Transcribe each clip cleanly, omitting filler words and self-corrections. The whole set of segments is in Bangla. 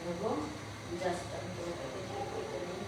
দেবো জাস্ট আমি তোমাকে করতে নিই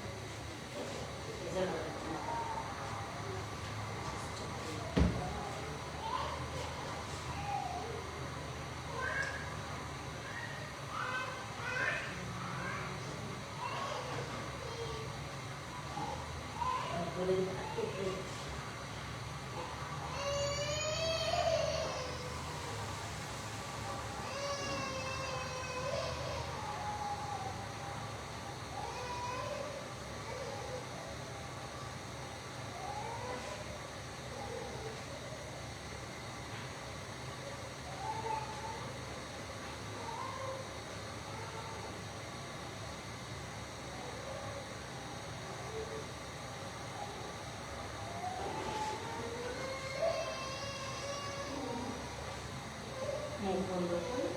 বন্ধ করে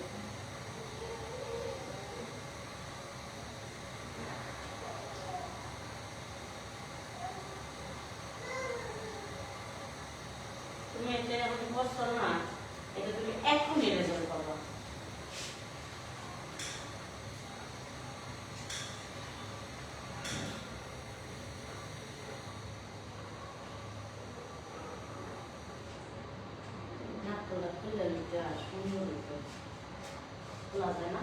তুমি এটা এখন বসছো না, এটা তুমি এখনই রেজাল্ট পাবা। খুলে নিতে আর সুন্দর খোলা যায় না,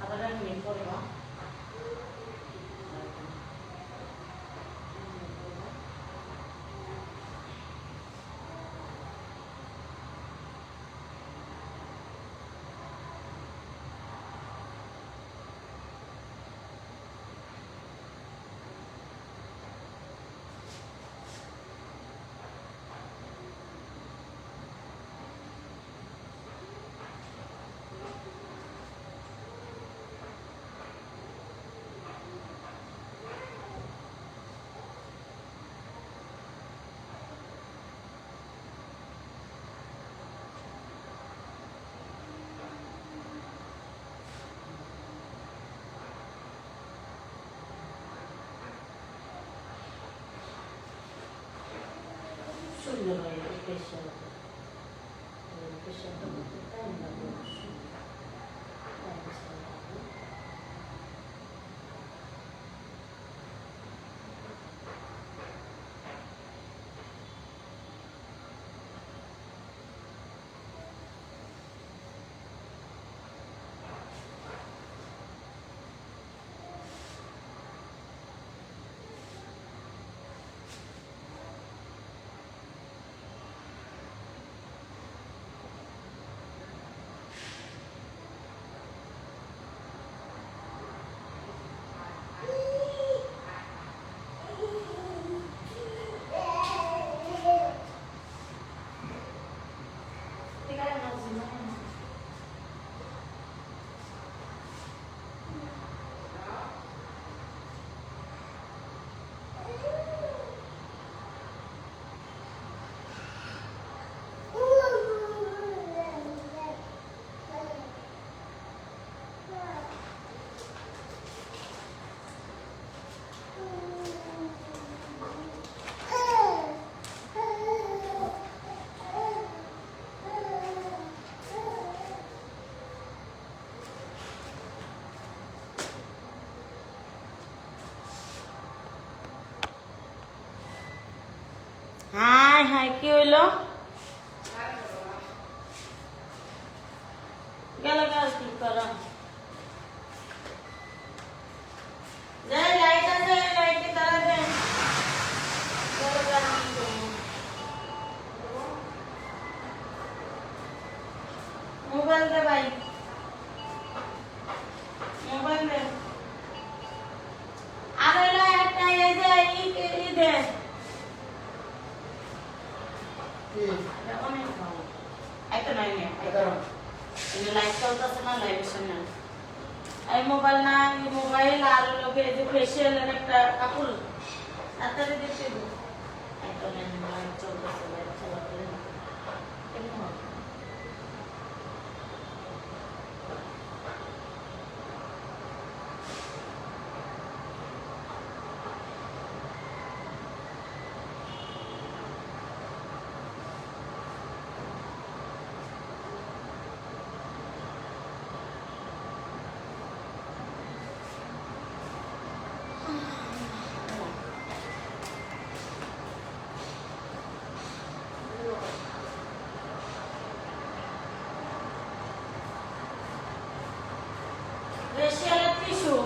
আবার আমি করবো সুন্দর হয় প্রেশার প্রেশারটা করতে টাইম লাগবে অবশ্যই। হাই হাই কি হইলো গেল গেল কি কর লাইট আছে লাইটে তারা দেন মোবাইল দে ভাই মোবাইল দে আর একটা এই যে ই দে অনেক ভালো একটা নাই না লাইট চলতেছে না লাইটের সামনে এই মোবাইল না এই মোবাইল আর লোকে যে ফেশিয়ালের একটা কাপড় তাড়াতাড়ি দেখতে একটা লাইট চলতেছে লাইট চলাতে টিস্যু।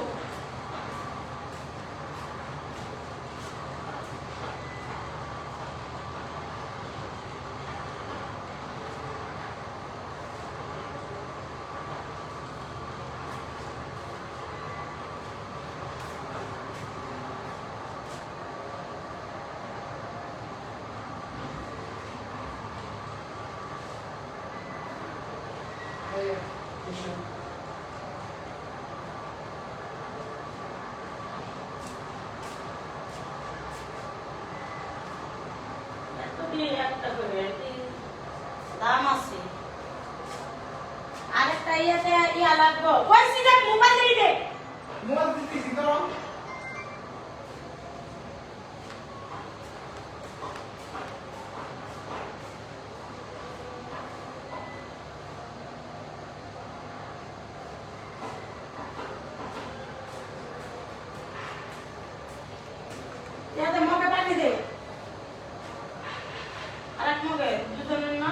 একটা করে দাম আছে। আরেকটা ইয়েতে ইয়া লাগবো। কইছি যে মোবাইল দিয়ে দে। মোবাইল দিতেছি তো। ইয়াতে মগে পানি দে। আরেক মগে দুজনের না।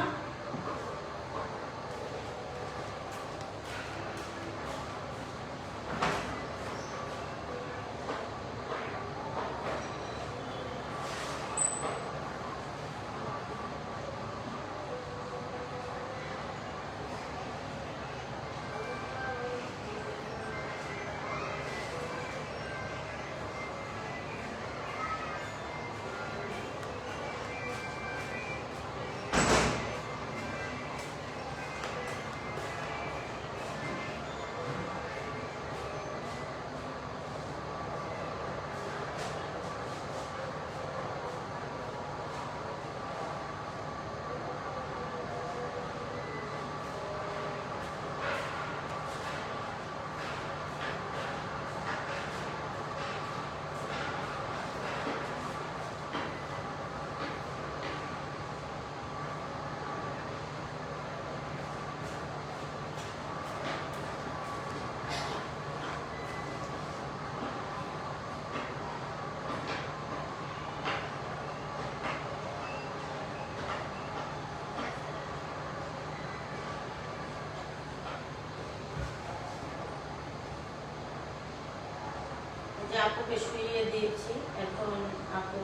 আপুকে শুইয়ে দিয়েছি। এখন আপু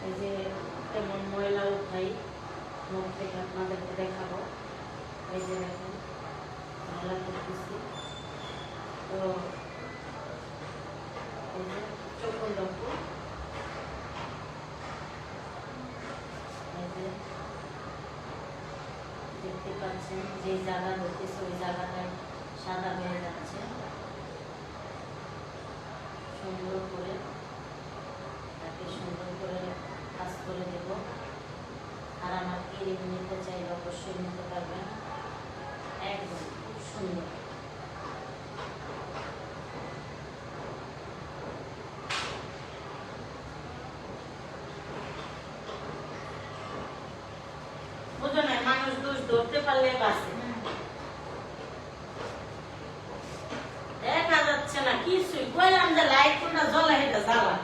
এই যে কেমন ময়লা উঠাই মুখ থেকে আপনাদেরকে দেখাবো। এই যে দেখেন ময়লা করতেছি। তো এই যে চোখের লক্ষ্য এই যে দেখতে পাচ্ছেন যে জায়গা ধরতেছে ওই জায়গাটায় সাদা হয়ে যাচ্ছে। সুন্দর করে তাকে সুন্দর করে কাজ করে দেব। আর আমার ক্রিম নিতে চাইলে অবশ্যই নিতে পারবেন। একদম খুব সুন্দর। বুঝো না, মানুষ দোষ ধরতে পারলে বাঁচে। দেখা যাচ্ছে না কিছুই। কইলাম যে লাইট কোনটা জ্বলা এটা জ্বালা।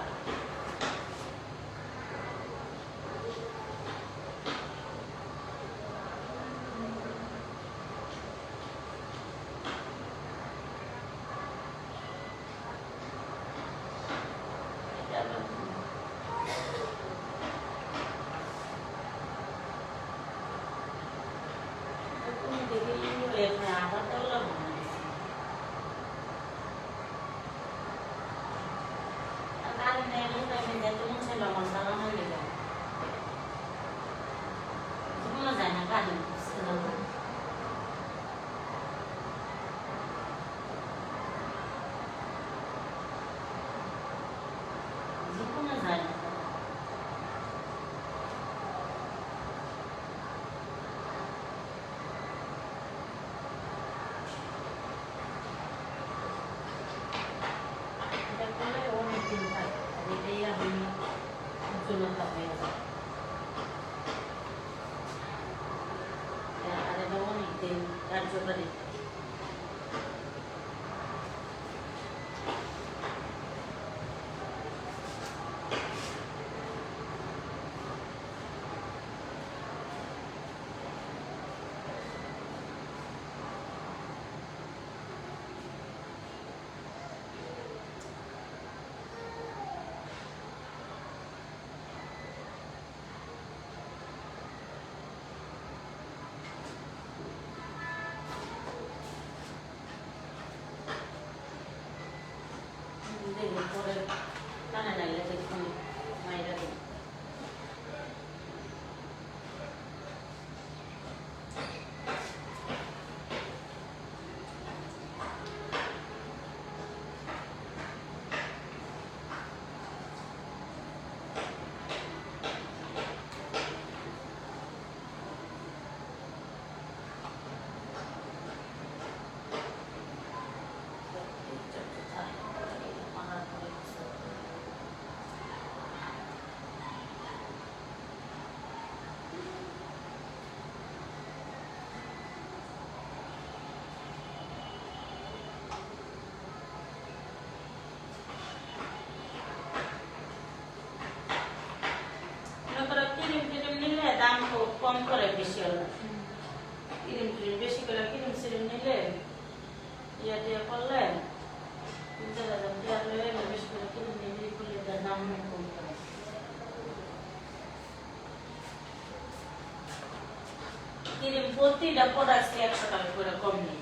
কার্যকারী করে বেশি হলো ক্রিম ট্রিম বেশি করে ক্রিম সিরিম নিলে ইয়া টিয়া করলে বেশি করে ক্রিম নিলে করলে তার দাম অনেক কম করে ক্রিম প্রতিটা প্রোডাক্ট 100 টাকা করে কম নেই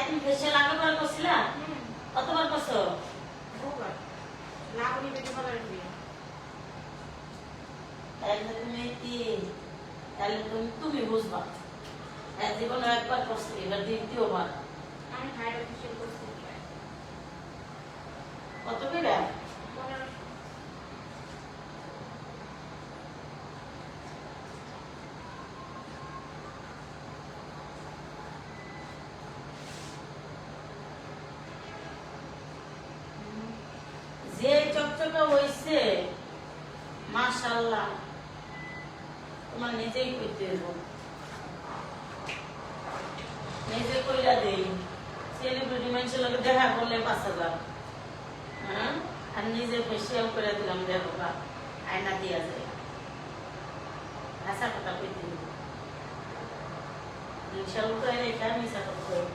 তুমি ফেসিয়াল আগেবার করছিলা কতবার করছো না করি বেটি বলার তাহলে তুমি কি তাহলে তুমি বুঝবা জীবনে একবার করছি, এবার দ্বিতীয়বার। আমি হাইড্রো ফেশিয়াল করছি কত করে? 1500। যে চকচকে হইছে মাশাআল্লাহ, তোমার নিজেই করতে দেব, নিজে কইরা দেই। সেলিব্রিটি মানুষের লোক দেখা করলে 5000, হ্যাঁ, আর নিজে ফেসিয়াল করে দিলাম, দেখো বা আয়না দিয়া যায়। হাসা কথা কইতে দেব, রিক্সা উঠে এটা মিশা করতে হবে।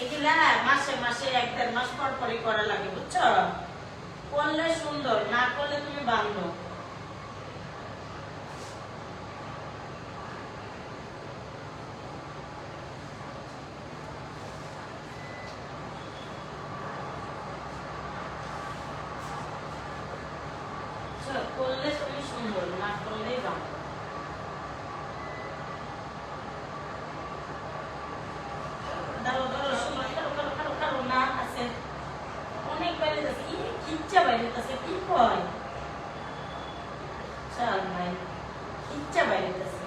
এগুলা মাসে মাসে 1-1.5 মাস পর পরই করা লাগে, বুঝছো? করলে সুন্দর, না করলে তুমি বান্ধো। করলে তুমি সুন্দর, না করলেই বান্ধো। ধরো ধরো সময় কারো কারো কারো কারো না আছে, অনেক বাইরে যাচ্ছে, ইচ্ছা বাইরে যাচ্ছে, কি কয় চল ভাই, ইচ্ছা বাইরে যাচ্ছে।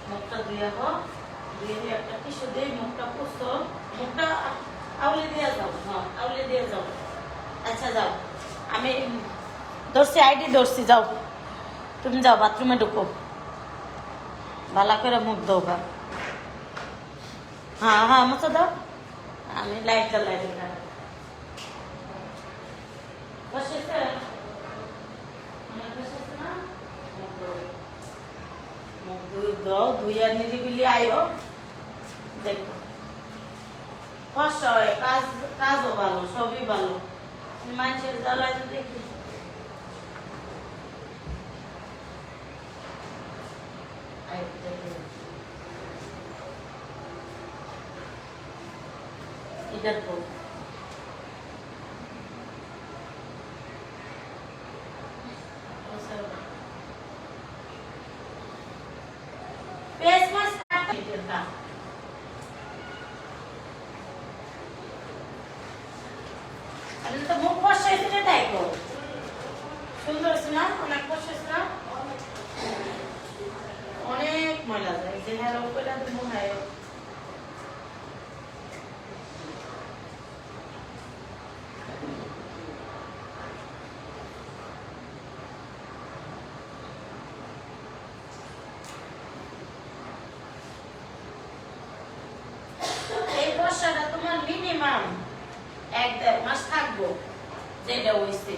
মুখটা ধুয়ে হোক, ধুয়ে দিয়ে একটা টিস্যু দিয়ে মুখটা পুষো, মুখটা আউলে দিয়ে যাও, হ্যাঁ আউলে দিয়ে যাও। আচ্ছা যাও, আমি ধরছি, আইডি ধরছি, যাও তুমি, যাও বাথরুমে ঢুকো, ভালো করে মুখ দাও। হ্যাঁ হ্যাঁ মুখে দাও, আমি লাইট জ্বালাই দিলাম। বসেছে না, মুখ দাও, ধুইয়া নিরিবিলি আইও, দেখো কষ্ট হয়, কাজও ভালো, সবই ভালো, মানুষের জ্বালায় তো দেখি। এটার পর পেস্ট মাছ এটা আমি তো মুখ বসে এটা দেখো, সুন্দর আছে না, অনেক বসে আছে না, অনেক ময়লা যায়, যে হ্যাঁ ওইটা তুমি হ্যাঁ এই বর্ষাটা তোমার মিনিমাম 1-1.5 মাস থাকবো, যেটা হয়েছে।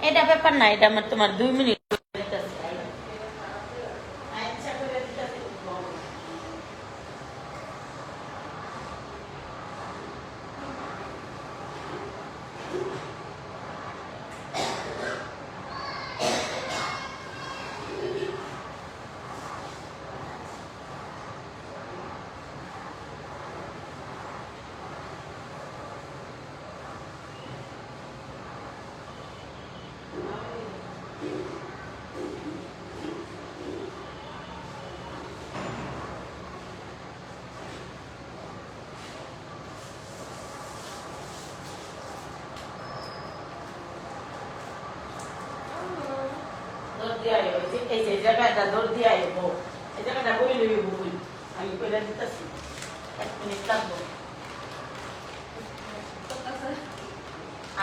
এটা ব্যাপার না, এটা আমার তোমার 2 মিনিট। এই যে জায়গাটা দৌড় দিয়ে আইবো, এই জায়গাটা বই লইব বই, আমি কইরা দিতেছি 1 মিনিট লাগবো।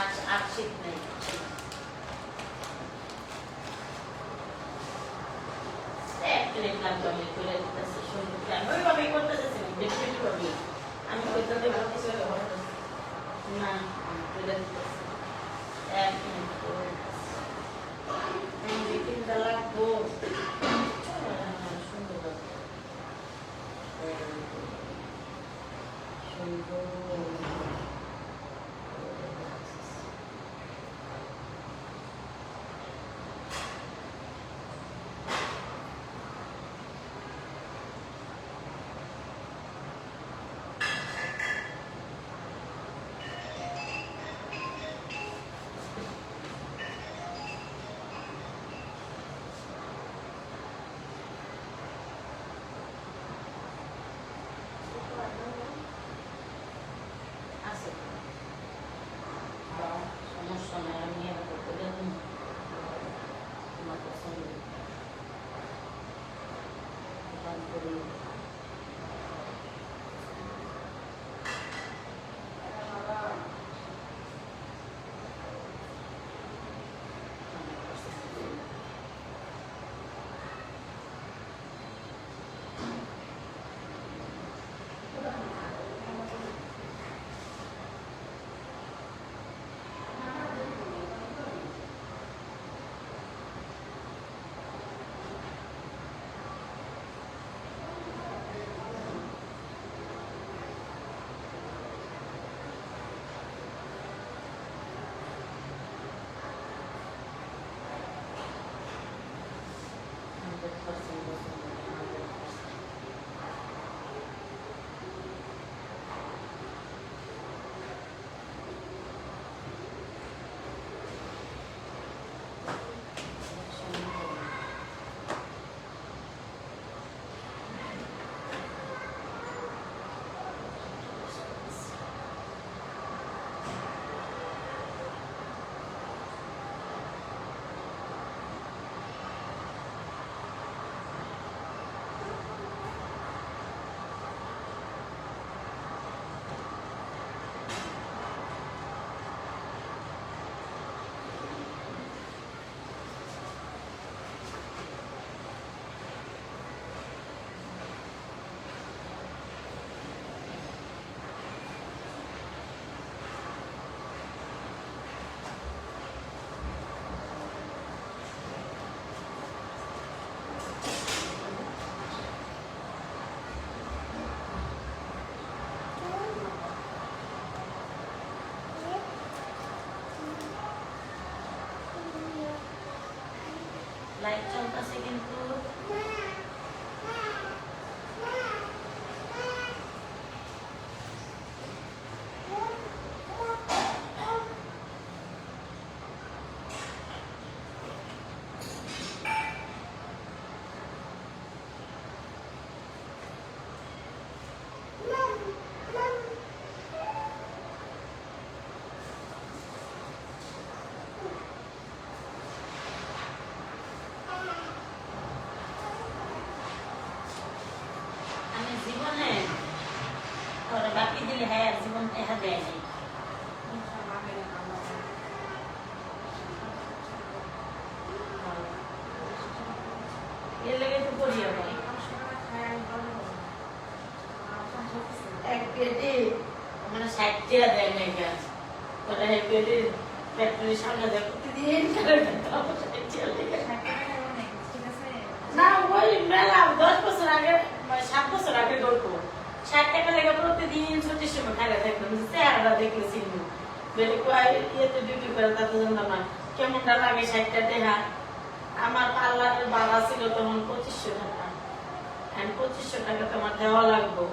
আচ্ছা আর শীত নেই, এক মিনিট লাগবে, আমি কইরা দিতেছি। সুন্দর করে আমি ওইভাবে করতেছি, দেখতে পাবি আমি কইতে দেবো কিছু না, আমি কইরা দিতেছি 1 মিনিট করে দিতেছি। লাগবো সুন্দর সুন্দর আছে, সমস্যা নাই, আমি এরকম করে তোমার পছন্দ করি। লাইট চলতেছে কিন্তু জীবনে ওরা বাকি দিলে হ্যাঁ জীবন দেখা দেয় নাই। এর লেগে তো করিয়া ভাই এক পেটে মানে 60 টাকা দেয় নাই গাছ ওটা এক পেটে ফ্যাক্টরির সামনে যায় প্রতিদিন কারেন্টের দাম 60 টাকা। ঠিক আছে না ওই মেলা 10 বছর আগে 7 বছর আগে গল্প 60 টাকা লেগে প্রতিদিন ছুটির সময় খাইলে থাকতাম চেহারা দেখলে চিনি বেলে কয় ইয়েতে ডিউটি করে তাতে জানতাম না কেমনটা লাগে 60 টাকা। আমার পার্লারের ভাড়া ছিল তখন 2500 টাকা। এখন 2500 টাকা তোমার দেওয়া লাগবে।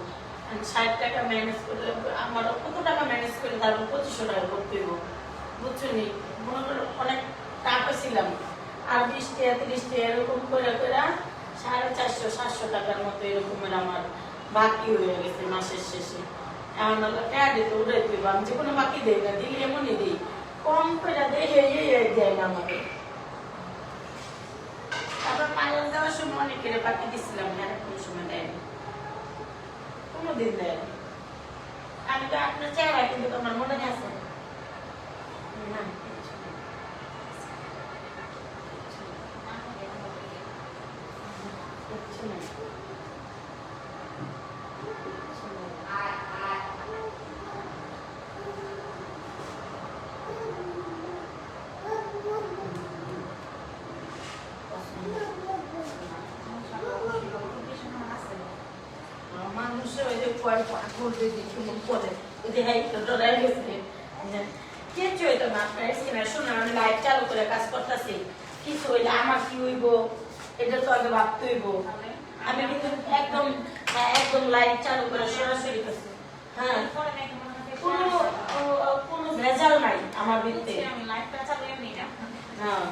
60 টাকা ম্যানেজ করে আমার কত টাকা ম্যানেজ করে তারপর 2500 টাকা করতে হইব বুঝছো নি মনে করো অনেক টাকা ছিলাম আর 20 টাকা 30 টাকা এরকম করে করে 450-700 টাকার মতো এরকমের আমার বাকি হয়ে গেছে মাসের শেষে। এখন হলো টাকা দিতে উঠাইতে হইব আমি যে কোনো বাকি দেই না দিলে এমনই দিই কম করে দেয় দেয় না আমাকে। তারপর পার্লার যাওয়ার সময় অনেকের বাকি দিচ্ছিলাম না কোনো সময় দেয়নি কোনোদিন দেয়নি। আমি তো আপনার চেহারা কিন্তু তোমার মনে আছে না কিচ্ছু নেই। মানুষের ওই যে কয় পাগল দেখি কেমন করে ওই যে হ্যাঁ একটু ডরাই গেছে কিচ্ছু হইতো না আপনার স্ক্রিনে শুনে আমি লাইট চালু করে কাজ করতেছি কিছু হইলে আমার কি হইব এটা তো আগে ভাবতে হইব। আমি কিন্তু একদম একদম লাইট চালু করে সরাসরি করছি হ্যাঁ কোনো কোনো ভেজাল নাই আমার ভিতরে হ্যাঁ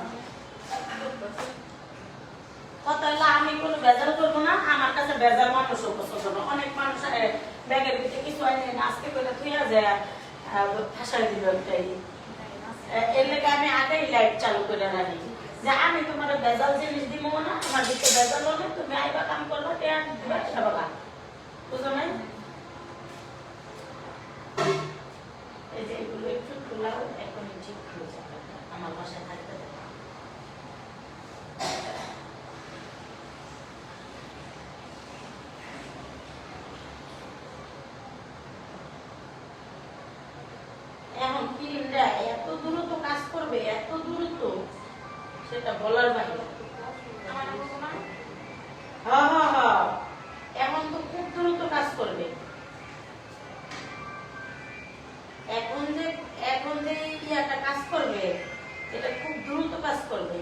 কথা হলো আমি কোনো ভেজাল করবো না আমার কাছে ভেজাল মানুষও পছন্দ না। অনেক মানুষ ব্যাগের ভিতরে কিছু আইনে আজকে করে থুইয়া যায় ফাঁসাই দিল একটাই এর লেগে আমি আগেই লাইট চালু করে রাখি যে আমি তোমার ভেজাল জিনিস দিব না আমার ভিতরে ভেজাল হলে তুমি আইবা কাম করবা দিবা বাবা বুঝো নাই। এই যে এগুলো একটু খোলাও এখন ঠিক হয়ে যাবে আমার বাসায় থাকতে দেবে। এখন ক্রিমটা এত দ্রুত কাজ করবে এত দ্রুত সেটা বলার বাইরে। হ্যাঁ হ্যাঁ হ্যাঁ এখন তো খুব দ্রুত কাজ করবে। এখন যে ইয়াটা কাজ করবে এটা খুব দ্রুত কাজ করবে।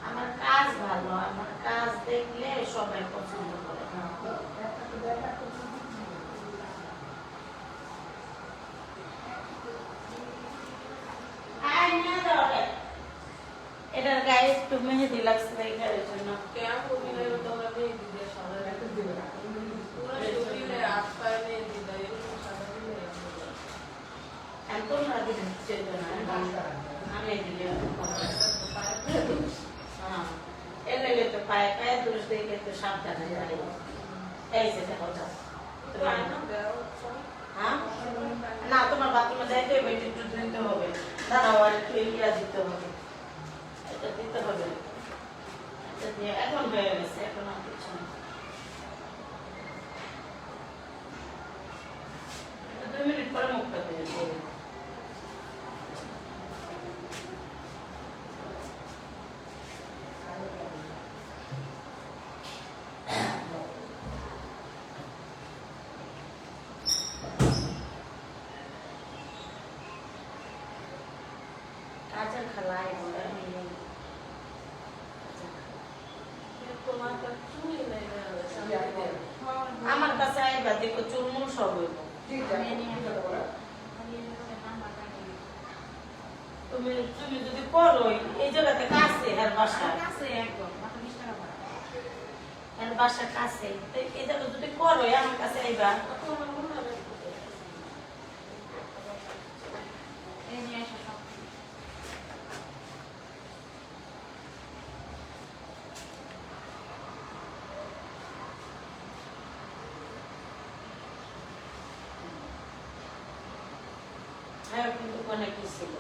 আমার কাজ ভালো আমার কাজ দেখলে সবাই পছন্দ করে। এটার গায়ে একটু মেহেদি লাগছে এটার জন্য তোমরা দিলে আমি দিলে এর লেগে তো পায়ে পায়ে দুষ দেখে তো সাবধানে দাঁড়িয়ে এই যে দেখো হ্যাঁ না তোমার বাথরুমে যাইতে হবে একটু দিতে হবে দাঁড়াও আর একটু ইয়া দিতে হবে এটা দিতে হবে এটা দিয়ে এখন হয়ে গেছে এখন আর কিছু না 2 মিনিট পরে মুখটা দিয়ে দেবে। কাজের খালাই বলে আমার কাছে আইবা দেখো চুলমুল সব হইব। তুমি তুমি যদি করো এই জায়গাতে কাছে এর বাসা এর বাসা কাছে এই জায়গা যদি করো আমার কাছে আইবা হ্যাঁ কিন্তু অনেক কি ছিল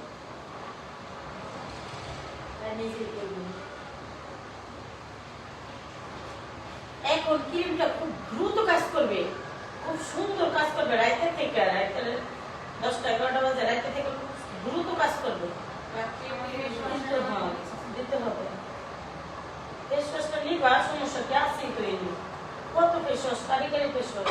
তাই নিজের করবি এখন ক্রিমটা খুব দ্রুত কাজ করবে খুব সুন্দর কাজ করবে রাইতে থেকে রাইতে 10টা 11টা বাজে রাইতে থেকে খুব দ্রুত কাজ করবে দিতে হবে ফেস ওয়াশটা নিবা সমস্যা কি আছেই তো এই কত ফেস ওয়াশ কারিগরি ফেস ওয়াশ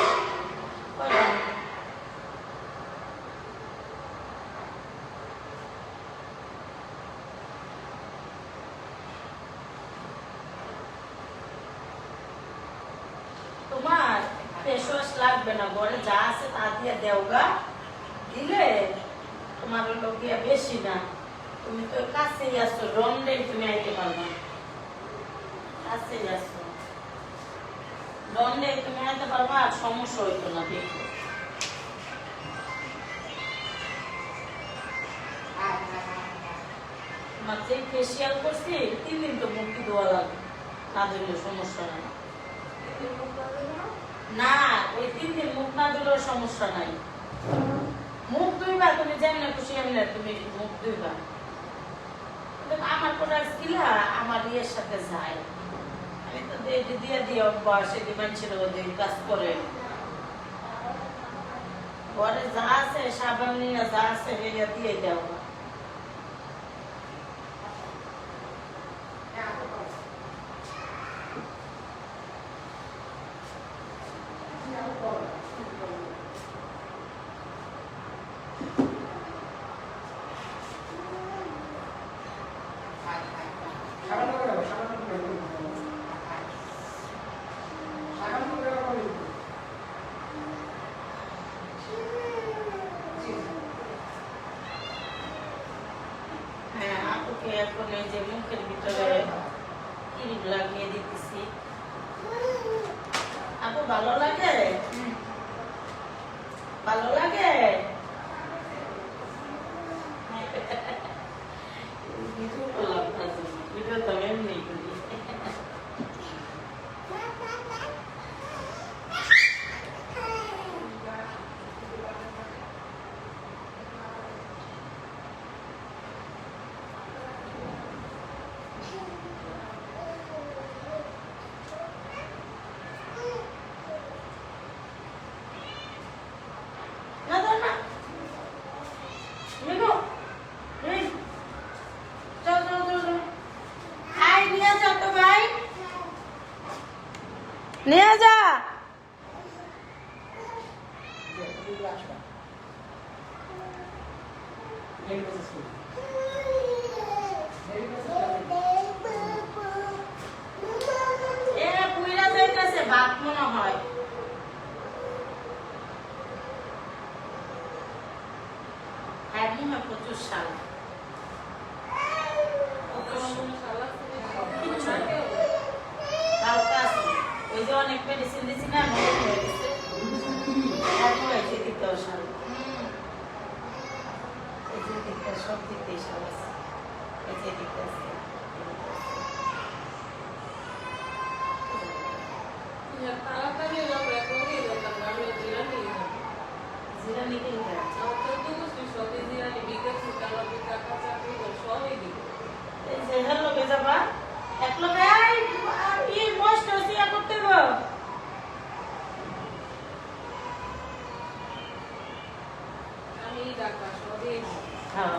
তোমার ফেস ওয়াশ লাগবে না ঘরে যা আছে তা দিয়ে দেওগা দিলে তোমার হলো গিয়া বেশি না তুমি তো কাছেই আসছো রন্ডে তুমি আইতে পারবা কাছেই আসছো রন্ডে তুমি আইতে পারবা আর সমস্যা হইতো না দেখো তোমার যে ফেসিয়াল করছি 3 দিন তো মুক্তি দেওয়া লাগবে না দিলে সমস্যা নাই না ওই 3 দিন মুখ না দিলেও সমস্যা নাই মুখ ধুইবা তুমি যেমন খুশি এমনি তুমি মুখ ধুইবা আমার প্রোডাক্ট গুলা আমার ইয়ের সাথে যায় আমি তো দিয়ে অভ্যাস এটি মানুষের ওদের কাজ করে ঘরে যা আছে সাবান নিয়ে যা আছে দিয়ে দেও এখন এই যে মুখের ভিতরে ক্রিম লাগিয়ে দিতেছি আপু ভালো লাগে ভালো লাগে ভিডিও করলাম ভিডিও তো এমনি করি নিয়ে যা ভাত মনে হয় হ্যাঁ মনে হয় প্রচুর সাল হালকা আছে ওই যে অনেক মেডিসিন দিচ্ছি না নরম হয়ে গেছে তারপর হয়েছে দিতেও সাল এই যে দিকটা সব দিকতেই সাল আছে এই যে দিকটা আছে জিরা নিতে এই যে হ্যালো কে যাবা এক লোক এই মস্ত সিয়া করতে গো আমি ডাকা সবই হ্যাঁ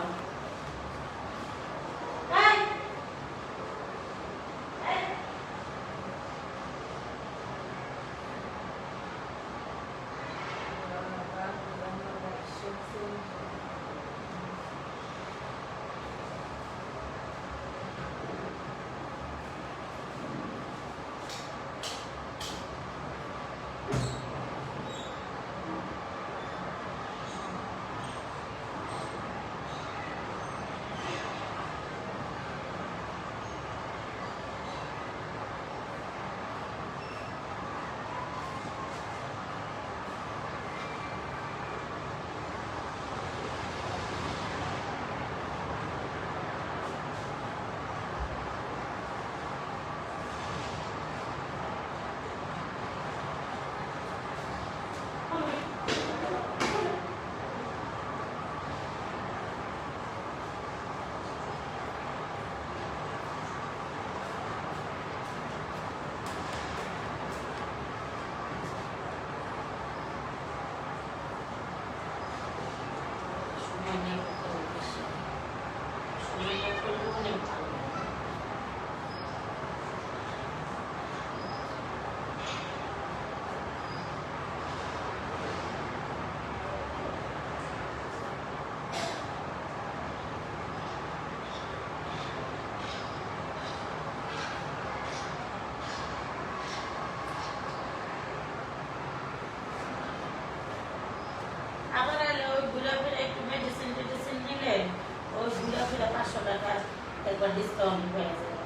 আবার ডিসকাউন্ট হয়ে যাবে,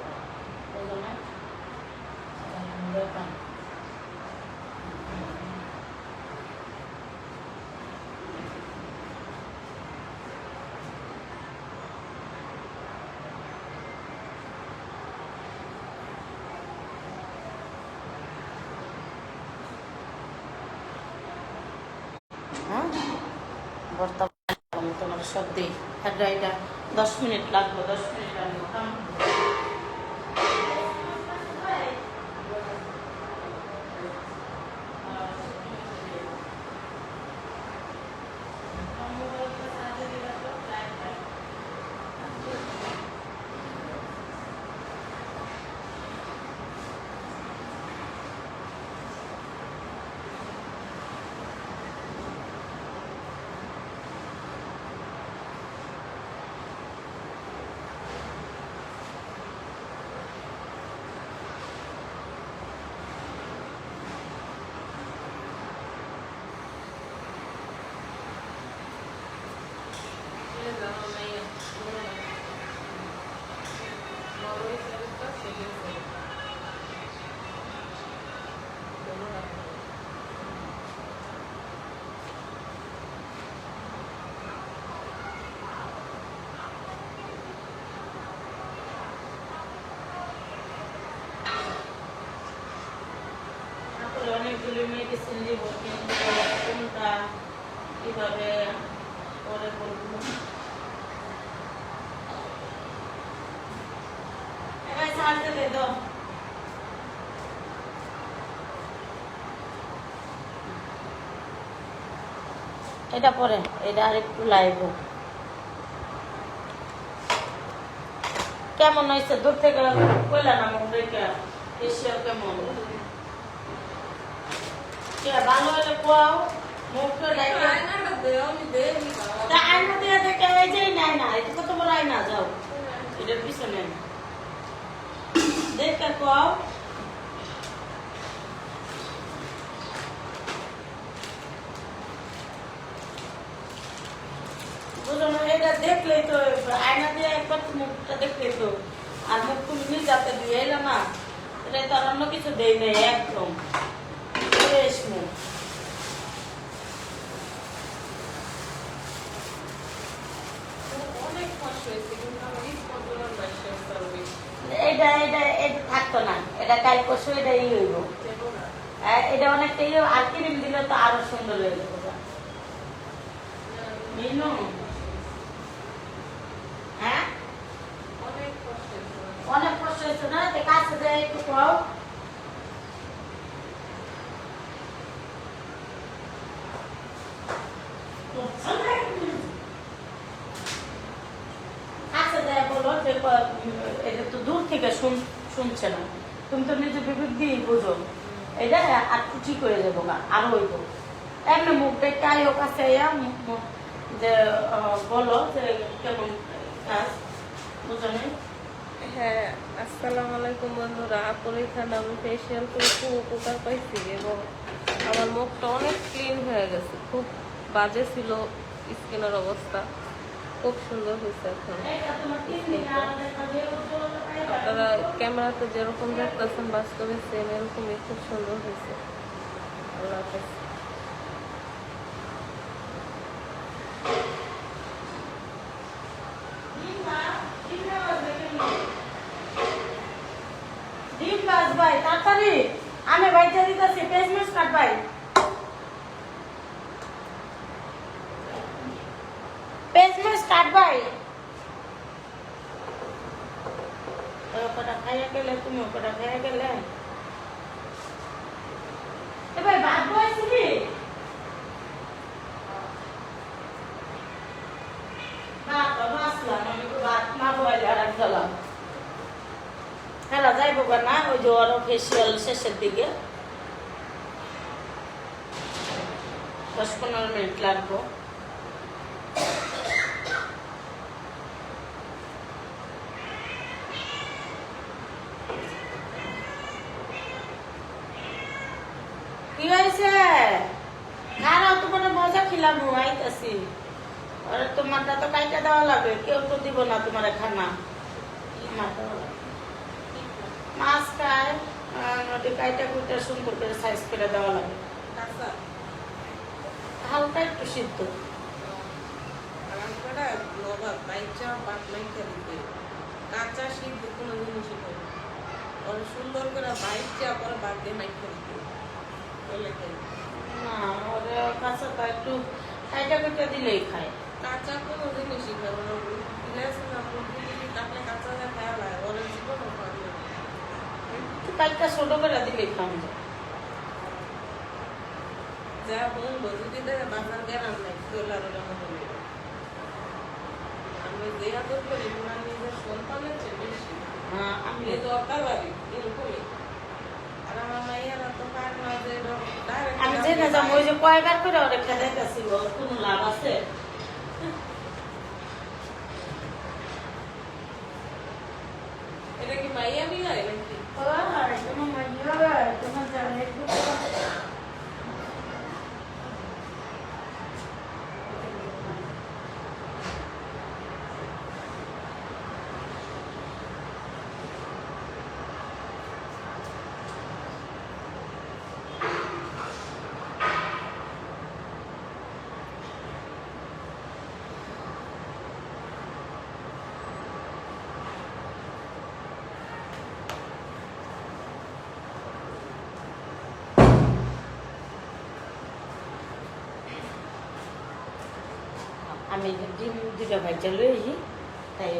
বুঝলো না? দোকান হ্যাঁ বর্তমানে আমি তোমার সব দিই। এটা 10 মিনিট লাগবে, 10 মিনিট লাগবে। অনেকগুলি মেডিসিন দিব, কিন্তু কোনটা কিভাবে পরে বলবো। এবার ছাড়তে দে দাও। এটা পরে, এটা আরেকটু লাইভ। কেমন হয়েছে দূর থেকে কইলা না মুখ দেখে এসে কেমন ভালো হলে কোয়াও মুখটা দেখে আয়না দিয়ে দেখে এই যে নাই না, এটা কত বড় আয়না, যাও এটার পিছনে দেখে কোয়াও। বুঝলো না, এটা দেখলেই তো আয়না দিয়ে একবার মুখটা দেখলেই তো, আর মুখ তুমি নিজাতে দিয়ে এলো না, এটা তো আর অন্য কিছু দেই নেই, একদম ফ্রেশ মুখ। এটা এটা এটা থাকতো না, এটা কাল পরশু এটা ই হইব, এটা অনেকটা ইয়ে, আর ক্রিম দিলে তো আরো সুন্দর হয়ে যাবে। মিনু হ্যাঁ অনেক কষ্ট হয়েছে না, কাছে দেয় একটু খাও। কাছে দেয় বলো যে এটা তো দূর থেকে শুনছে না, তুমি তো নিজে বিবেক দিয়ে বুঝো, এটা আর একটু ঠিক হয়ে যাবো না, আরো হইব। এমনি মুখ দেখতে আইও কাছে যে বলো যে কেমন কাজ, বুঝো না? হ্যাঁ, আসসালামু আলাইকুম বন্ধুরা। আপুর এখানে আমি ফেসিয়াল করে খুব উপকার পাইছি এবং আমার মুখটা অনেক ক্লিন হয়ে গেছে। খুব বাজে ছিল স্কিনের অবস্থা, খুব সুন্দর হয়েছে এখন স্কিনটা। আপনারা ক্যামেরাতে যেরকম দেখতেছেন বাস্তবে সেম এরকমই খুব সুন্দর হয়েছে। আল্লাহ হাফেজ। ভাই তাড়াতাড়ি আমি বাইচা দিতেছি, পেজ মেস কাট ভাই। পেজ মেস কাট ভাই। ওটা খাইয়া গেলে তুমি ওটা খাইয়া গেলে ভাই ভাত বসছিলি ভাত বাসলাম, আমি তো ভাত না বলে আর গেলাম। খেলা যাইব না, ওই যে ওর ফেসিয়াল শেষের দিকে 10-15 মিনিট লাগবো। কি হয়েছে? খারাপ তোমার মজা খিলাম আইতাছি, তোমারটা তো কাইটা দেওয়া লাগে, কেউ তো দিব না তোমার খানা। মাথা মাছ খায় নদী কাইটা কুইটা সুন্দর করে সাইজ করে দেওয়া লাগে কাঁচা হালকা একটু সিদ্ধ আমার কটা নবাব বাইচা বাট মাইকা দিতে কাঁচা সিদ্ধ কোনো জিনিসই নেই ওরা সুন্দর করে বাইচা পরে বাদ দিয়ে মাইকা দিতে বলে খাই না ওরা কাঁচাটা একটু কাইটা কুইটা দিলেই খায় কাঁচা কোনো জিনিসই খাবে না দিলে আছে না মুরগি কাটলে কাঁচা যা খাওয়া লাগে ওরা জীবনও খাওয়া যায় না। একটু কাইটা ছোট করে দিলেই খাওয়া যায় যা বলবো যদি দেখে বাজার গেলাম নাই তোলার ওরা মতো নেই আমি যে আদর করি তোমার নিজের সন্তানের চেয়ে বেশি হ্যাঁ আমি এই তো অকালবাড়ি এরকমই আর আমার মাইয়ারা তো পার না যে ডাইরেক্ট আমি জেনে যাবো ওই যে কয়বার করে ওরা খেদাইতেছিল কোনো লাভ আছে এটা কি মাইয়া নিয়ে যায় নাকি তোমার মাইয়া তোমার জানে আমি ডিম দুটা ভাইজা লই আসি তাই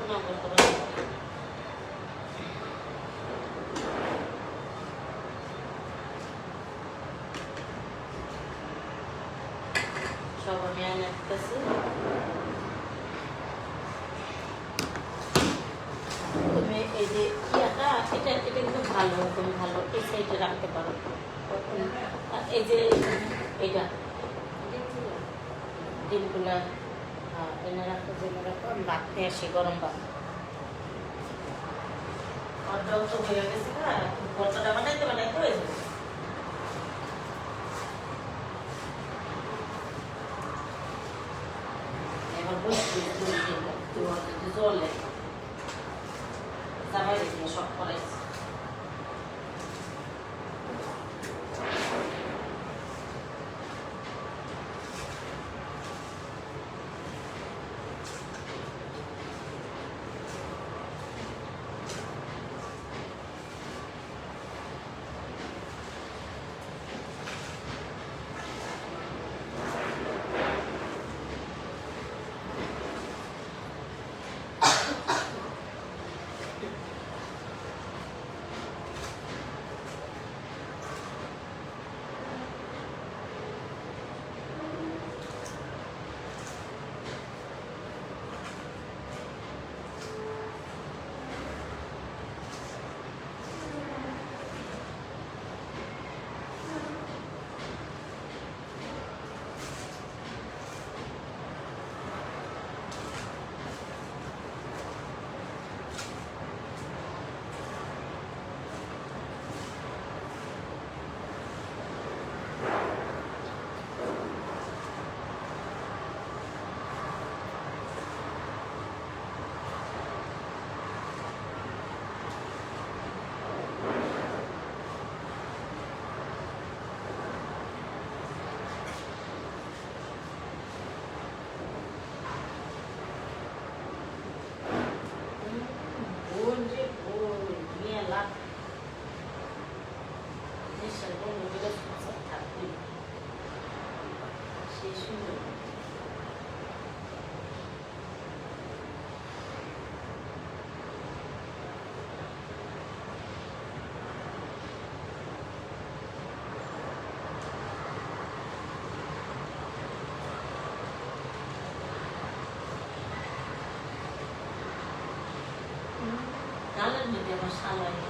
নম্বর করে সব আমি আইনে দিতেছি। তুমি এই যে ইয়াটা এটা এটা কিন্তু ভালো, তুমি ভালো এই সাইডে রাখতে পারো। আর এই যে এটা ডিমগুলা এনে রাখো, জেনে রাখো। আমি রাখতে আসি গরম ভাত। অর্ডার তো হয়ে গেছে না, ভর্তাটা বানাইতে বানাইতে হয়ে যাবে। এবার বসছি জলে জামাই দিয়ে সব করাইছি। আমার শালা